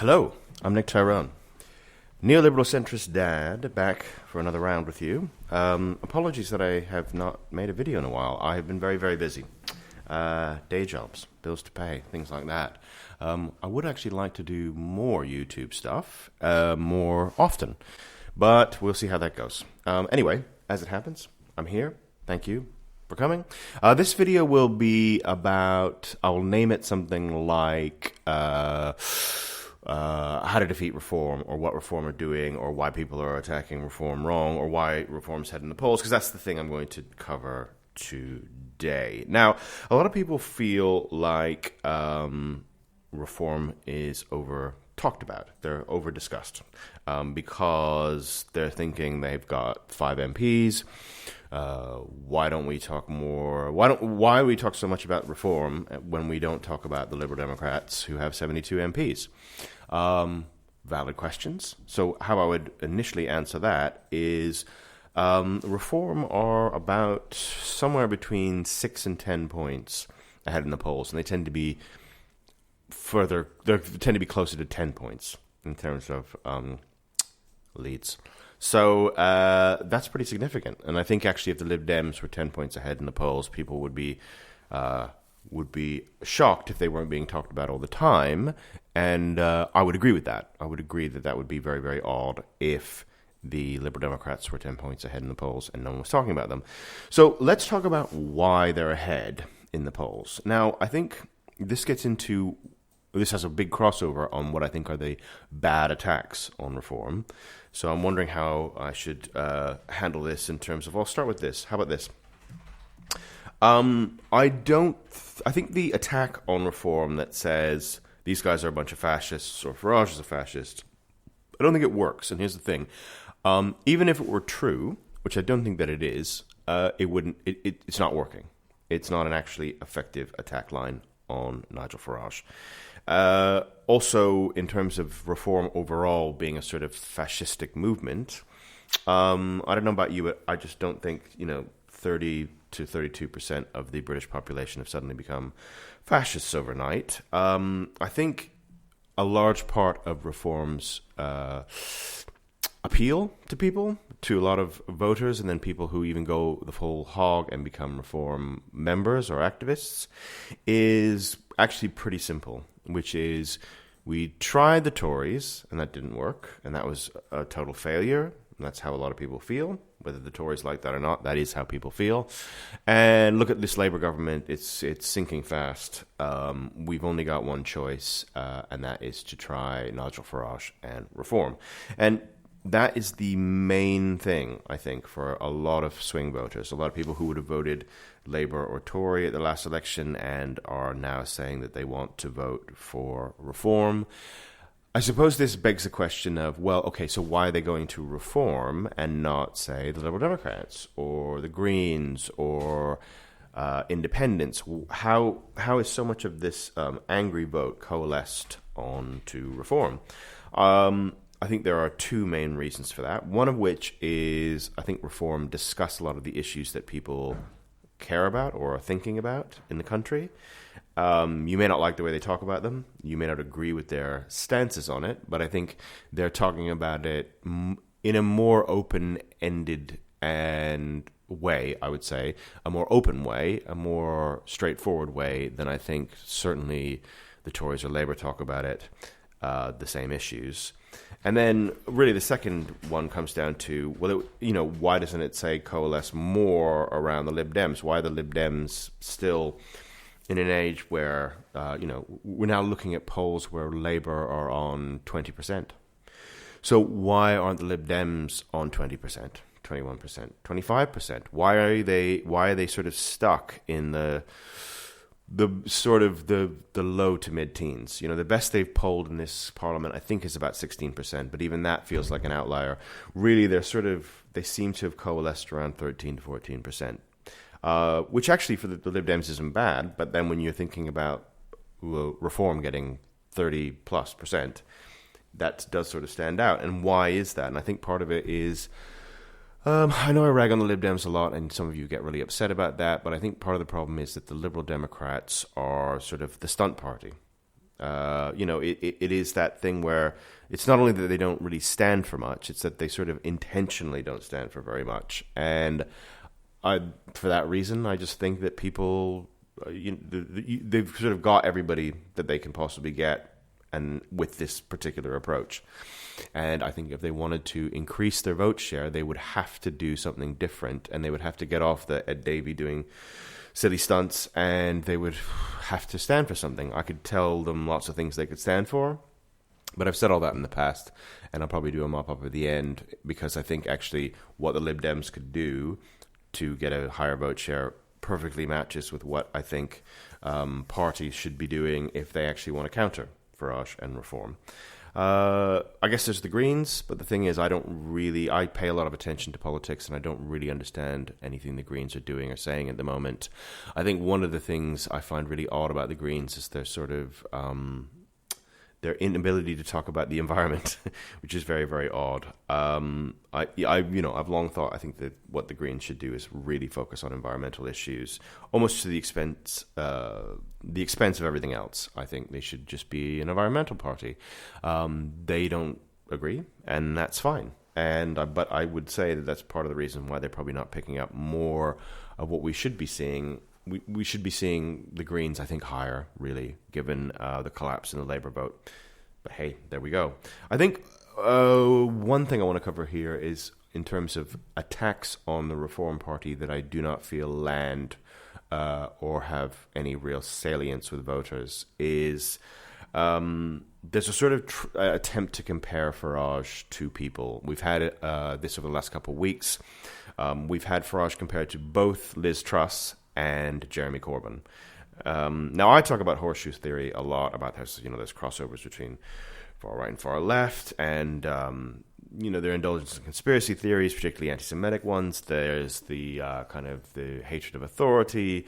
Hello, I'm Nick Tyrone, neoliberal centrist dad, back for another round with you. Apologies that I have not made a video in a while. I have been very, very busy. Day jobs, bills to pay, things like that. I would actually like to do more YouTube stuff more often, but we'll see how that goes. Anyway, as it happens, I'm here. Thank you for coming. This video will be about, I'll name it something like how to defeat reform, or what reform are doing, or why people are attacking reform wrong, or why reform's heading the polls, because that's the thing I'm going to cover today. Now, a lot of people feel like reform is over talked about. They're over discussed because they're thinking they've got 5 MPs. Why don't we talk more? Why do we talk so much about reform when we don't talk about the Liberal Democrats who have 72 MPs? Valid questions. So how I would initially answer that is reform are about somewhere between 6 and 10 points ahead in the polls, and they tend to be closer to 10 points in terms of leads. So that's pretty significant. And I think actually if the Lib Dems were 10 points ahead in the polls, people would be shocked if they weren't being talked about all the time. And I would agree with that. I would agree that that would be very, very odd if the Liberal Democrats were 10 points ahead in the polls and no one was talking about them. So let's talk about why they're ahead in the polls. Now, I think this has a big crossover on what I think are the bad attacks on reform. So I'm wondering how I should handle this in terms of, I'll start with this. How about this? I think the attack on reform that says these guys are a bunch of fascists or Farage is a fascist, I don't think it works. And here's the thing. Even if it were true, which I don't think that it is, it's not working. It's not an actually effective attack line on Nigel Farage. Also, in terms of reform overall being a sort of fascistic movement, I don't know about you, but I just don't think 30 to 32% of the British population have suddenly become fascists overnight. I think a large part of reform's appeal to people, to a lot of voters, and then people who even go the full hog and become reform members or activists, is actually pretty simple, which is we tried the Tories and that didn't work, and that was a total failure. And that's how a lot of people feel. Whether the Tories like that or not, that is how people feel. And look at this Labour government. It's sinking fast. We've only got one choice, and that is to try Nigel Farage and reform. And that is the main thing, I think, for a lot of swing voters. A lot of people who would have voted Labour or Tory at the last election and are now saying that they want to vote for reform. I suppose this begs the question of, well, okay, so why are they going to reform and not, say, the Liberal Democrats or the Greens or independents? How is so much of this angry vote coalesced onto reform? I think there are 2 main reasons for that. One of which is I think reform discuss a lot of the issues that people care about or are thinking about in the country. You may not like the way they talk about them. You may not agree with their stances on it, but I think they're talking about it in a more open-ended way, I would say, a more open way, a more straightforward way than I think certainly the Tories or Labour talk about it, the same issues. And then really the second one comes down to, well, why doesn't it say coalesce more around the Lib Dems? Why are the Lib Dems still in an age where, we're now looking at polls where Labour are on 20%. So why aren't the Lib Dems on 20%, 21%, 25%? Why are they sort of stuck in the sort of the low to mid-teens? The best they've polled in this parliament, I think, is about 16%, but even that feels like an outlier. Really, they seem to have coalesced around 13 to 14%. Which actually for the Lib Dems isn't bad, but then when you're thinking about reform getting 30+%, that does sort of stand out. And why is that? And I think part of it is, I know I rag on the Lib Dems a lot, and some of you get really upset about that, but I think part of the problem is that the Liberal Democrats are sort of the stunt party. It is that thing where it's not only that they don't really stand for much, it's that they sort of intentionally don't stand for very much. And for that reason, I just think that people, they've sort of got everybody that they can possibly get, and with this particular approach. And I think if they wanted to increase their vote share, they would have to do something different, and they would have to get off the Ed Davey doing silly stunts, and they would have to stand for something. I could tell them lots of things they could stand for, but I've said all that in the past, and I'll probably do a mop-up at the end, because I think actually what the Lib Dems could do to get a higher vote share perfectly matches with what I think parties should be doing if they actually want to counter Farage and Reform. I guess there's the Greens, but the thing is, I pay a lot of attention to politics, and I don't really understand anything the Greens are doing or saying at the moment. I think one of the things I find really odd about the Greens is their sort of their inability to talk about the environment, which is very, very odd. I've long thought I think that what the Greens should do is really focus on environmental issues, almost to the expense of everything else. I think they should just be an environmental party. They don't agree, and that's fine. But I would say that that's part of the reason why they're probably not picking up more of what we should be seeing. We should be seeing the Greens, I think, higher, really, given the collapse in the Labour vote. But hey, there we go. I think one thing I want to cover here is in terms of attacks on the Reform Party that I do not feel land or have any real salience with voters is there's a sort of attempt to compare Farage to people. We've had this over the last couple of weeks. We've had Farage compared to both Liz Truss and Jeremy Corbyn. Now, I talk about horseshoe theory a lot, about how, there's crossovers between far right and far left, and, their indulgence in conspiracy theories, particularly anti-Semitic ones. There's the kind of the hatred of authority.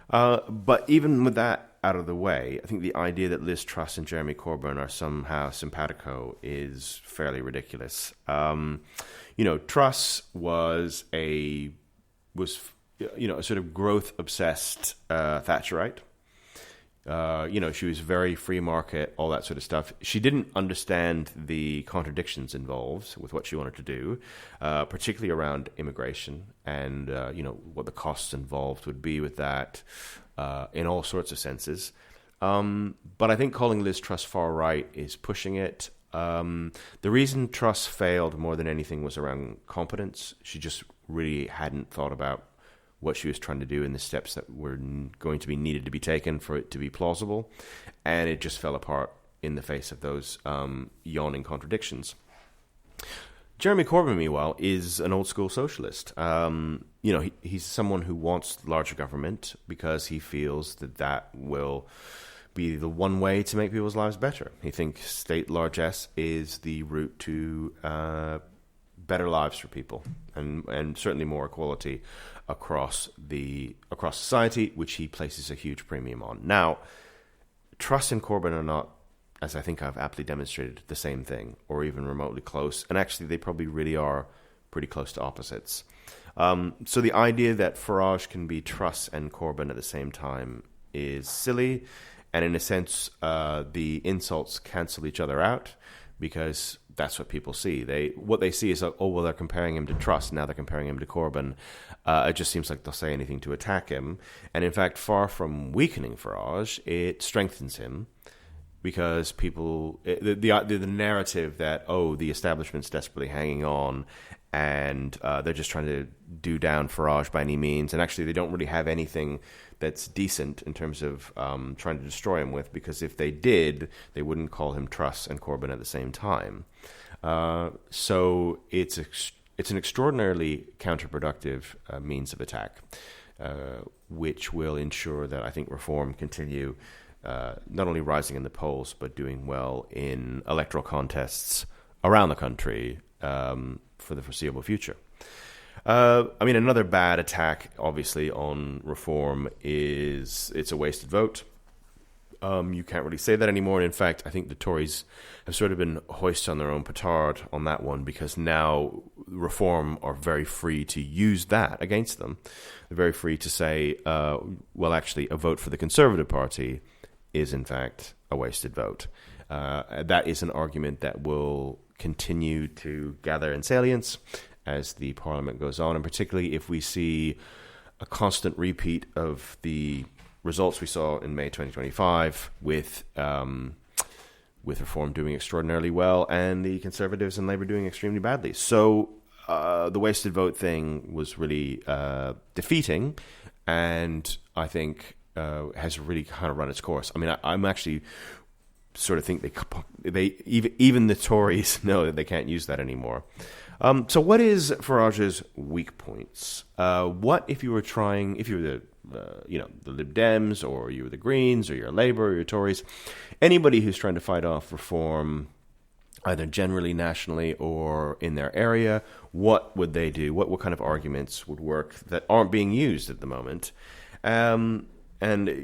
But even with that out of the way, I think the idea that Liz Truss and Jeremy Corbyn are somehow simpatico is fairly ridiculous. Truss was a sort of growth-obsessed Thatcherite. She was very free market, all that sort of stuff. She didn't understand the contradictions involved with what she wanted to do, particularly around immigration and, what the costs involved would be with that in all sorts of senses. But I think calling Liz Truss far right is pushing it. The reason Truss failed more than anything was around competence. She just really hadn't thought about what she was trying to do and the steps that were going to be needed to be taken for it to be plausible. And it just fell apart in the face of those yawning contradictions. Jeremy Corbyn, meanwhile, is an old-school socialist. He's someone who wants larger government because he feels that will be the one way to make people's lives better. He thinks state largesse is the route to better lives for people, and certainly more equality across society, which he places a huge premium on. Now, Truss and Corbyn are not, as I think I've aptly demonstrated, the same thing, or even remotely close. And actually, they probably really are pretty close to opposites. So the idea that Farage can be Truss and Corbyn at the same time is silly, and in a sense, the insults cancel each other out, because that's what people see. What they see is, they're comparing him to Truss, now they're comparing him to Corbyn. It just seems like they'll say anything to attack him. And in fact, far from weakening Farage, it strengthens him, because people, the narrative that, the establishment's desperately hanging on, and they're just trying to do down Farage by any means, and actually they don't really have anything that's decent in terms of trying to destroy him with, because if they did, they wouldn't call him Truss and Corbyn at the same time. So it's an extraordinarily counterproductive means of attack, which will ensure that I think Reform continue not only rising in the polls, but doing well in electoral contests around the country for the foreseeable future. Another bad attack, obviously, on Reform is it's a wasted vote. You can't really say that anymore. And in fact, I think the Tories have sort of been hoisted on their own petard on that one, because now Reform are very free to use that against them. They're very free to say, actually, a vote for the Conservative Party is, in fact, a wasted vote. That is an argument that will continue to gather in salience as the Parliament goes on, and particularly if we see a constant repeat of the results we saw in May 2025 with Reform doing extraordinarily well and the Conservatives and Labour doing extremely badly. So the wasted vote thing was really defeating, and I think has really kind of run its course. I mean, I'm actually sort of think they even the Tories know that they can't use that anymore. So what is Farage's weak points? What if you were the Lib Dems, or you were the Greens, or you're Labour, or you're Tories, anybody who's trying to fight off reform, either generally, nationally, or in their area, what would they do? What kind of arguments would work that aren't being used at the moment? And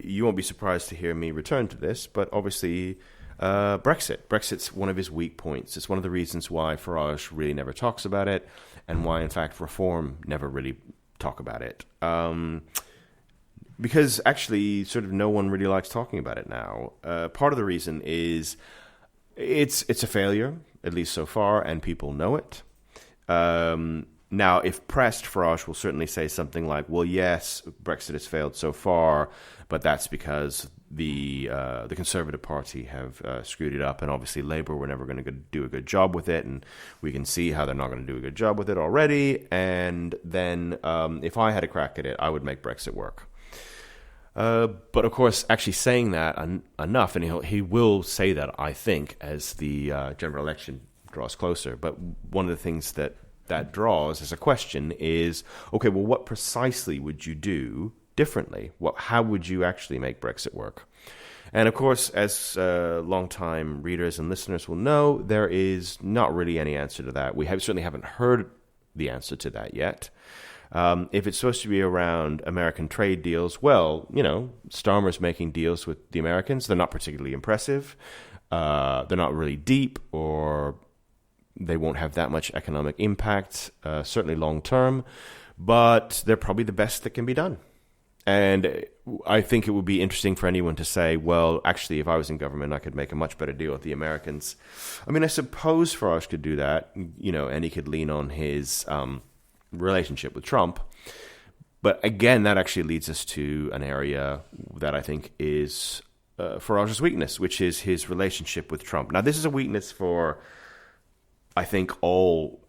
you won't be surprised to hear me return to this, but obviously Brexit. Brexit's one of his weak points. It's one of the reasons why Farage really never talks about it, and why, in fact, Reform never really talk about it. Because actually, sort of no one really likes talking about it now. Part of the reason is it's a failure, at least so far, and people know it. Now, if pressed, Farage will certainly say something like, well, yes, Brexit has failed so far, but that's because the Conservative Party have screwed it up, and obviously Labour were never going to do a good job with it, and we can see how they're not going to do a good job with it already, and then if I had a crack at it, I would make Brexit work. But of course, actually saying that enough, and he will say that, I think, as the general election draws closer. But one of the things that draws as a question is, okay, well, what precisely would you do differently? How would you actually make Brexit work? And of course, as long-time readers and listeners will know, there is not really any answer to that. We certainly haven't heard the answer to that yet. If it's supposed to be around American trade deals, well, Starmer's making deals with the Americans. They're not particularly impressive. They're not really deep, or they won't have that much economic impact, certainly long term, but they're probably the best that can be done. And I think it would be interesting for anyone to say, well, actually, if I was in government, I could make a much better deal with the Americans. I mean, I suppose Farage could do that, and he could lean on his relationship with Trump. But again, that actually leads us to an area that I think is Farage's weakness, which is his relationship with Trump. Now, this is a weakness for, I think, all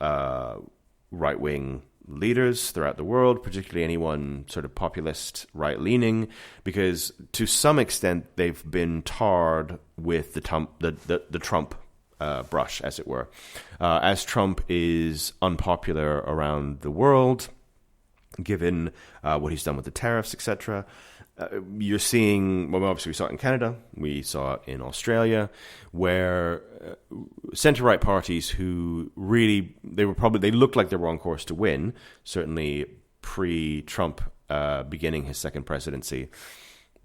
right-wing leaders throughout the world, particularly anyone sort of populist, right-leaning, because to some extent they've been tarred with the Trump brush, as it were. As Trump is unpopular around the world, given what he's done with the tariffs, etc., you're seeing, well, obviously we saw it in Canada, we saw it in Australia, where centre-right parties who really, they looked like they were on course to win, certainly pre-Trump beginning his second presidency,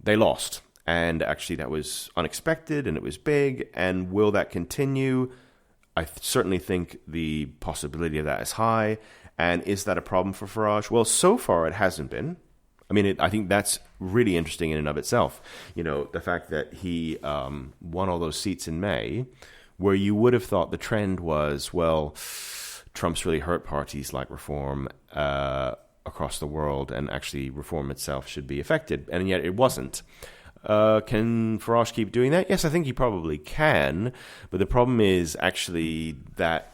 they lost. And actually that was unexpected, and it was big, and will that continue? I certainly think the possibility of that is high. And is that a problem for Farage? Well, so far it hasn't been. I mean, I think that's really interesting in and of itself. The fact that he won all those seats in May, where you would have thought the trend was, well, Trump's really hurt parties like Reform across the world, and actually Reform itself should be affected. And yet it wasn't. Can Farage keep doing that? Yes, I think he probably can. But the problem is actually that,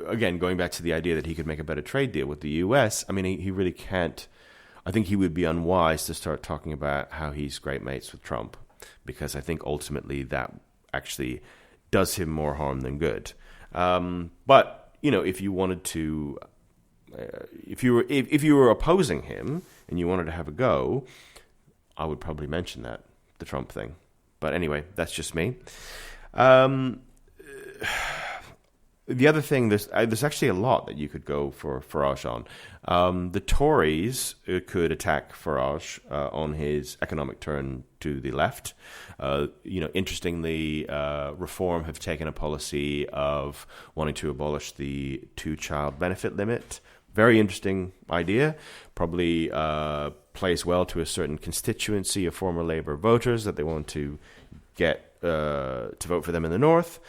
again, going back to the idea that he could make a better trade deal with the US, I mean, he really can't. I think he would be unwise to start talking about how he's great mates with Trump, because I think ultimately that actually does him more harm than good. But if you wanted to, if you were opposing him and you wanted to have a go, I would probably mention that, the Trump thing. But anyway, that's just me. The other thing, there's actually a lot that you could go for Farage on. The Tories could attack Farage on his economic turn to the left. Interestingly, Reform have taken a policy of wanting to abolish the two-child benefit limit. Very interesting idea. Probably plays well to a certain constituency of former Labour voters that they want to get to vote for them in the north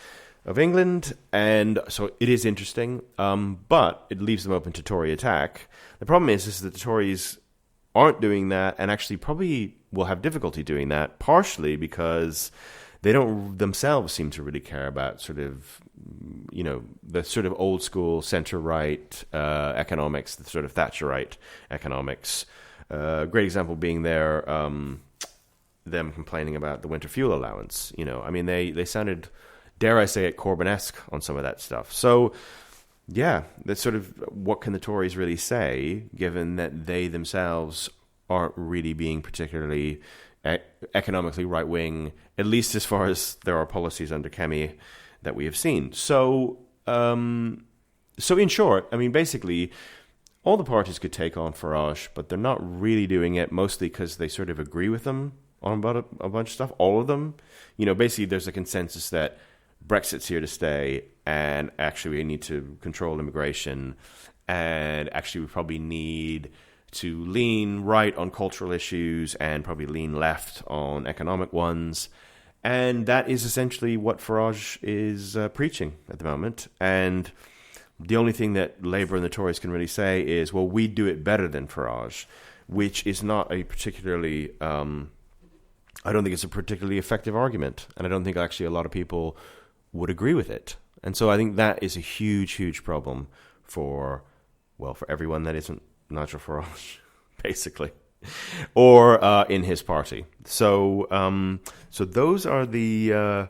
of England, and so it is interesting, but it leaves them open to Tory attack. The problem is that the Tories aren't doing that, and actually probably will have difficulty doing that, partially because they don't themselves seem to really care about sort of, the sort of old school centre-right economics, the sort of Thatcherite economics. Great example being them complaining about the winter fuel allowance. They sounded, dare I say it, Corbyn-esque on some of that stuff. So, yeah, that's sort of what can the Tories really say, given that they themselves aren't really being particularly economically right-wing, at least as far as there are policies under Kemi that we have seen. So in short, basically, all the parties could take on Farage, but they're not really doing it, mostly because they sort of agree with them on about a bunch of stuff, all of them. Basically, there's a consensus that Brexit's here to stay, and actually we need to control immigration, and actually we probably need to lean right on cultural issues and probably lean left on economic ones. And that is essentially what Farage is preaching at the moment. And the only thing that Labour and the Tories can really say is, well, we do it better than Farage, which is not a particularly, I don't think it's a particularly effective argument. And I don't think actually a lot of people would agree with it. And so I think that is a huge, huge problem for everyone that isn't Nigel Farage, basically, or in his party. So those are the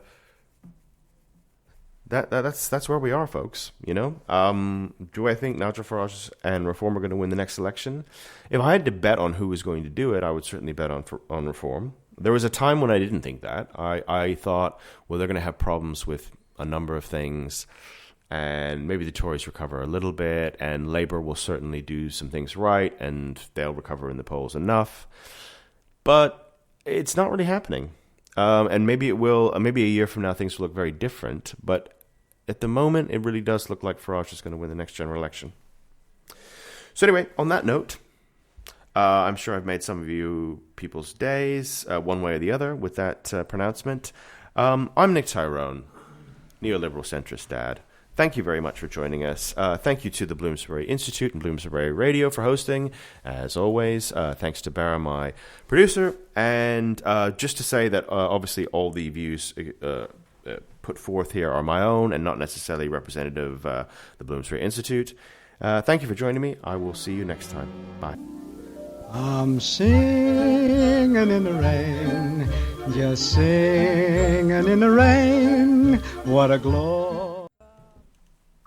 that's where we are, folks. Do I think Nigel Farage and Reform are going to win the next election? If I had to bet on who was going to do it, I would certainly bet on Reform. There was a time when I didn't think that. I thought, well, they're going to have problems with a number of things, and maybe the Tories recover a little bit, and Labour will certainly do some things right, and they'll recover in the polls enough. But it's not really happening. And maybe it will. Maybe a year from now, things will look very different. But at the moment, it really does look like Farage is going to win the next general election. So anyway, on that note, I'm sure I've made some of you people's days, one way or the other, with that pronouncement. I'm Nick Tyrone, neoliberal centrist dad. Thank you very much for joining us. Thank you to the Bloomsbury Institute and Bloomsbury Radio for hosting, as always. Thanks to Barra, my producer. And just to say that obviously all the views put forth here are my own and not necessarily representative of the Bloomsbury Institute. Thank you for joining me. I will see you next time. Bye. I'm singing in the rain, just singing in the rain. What a glory.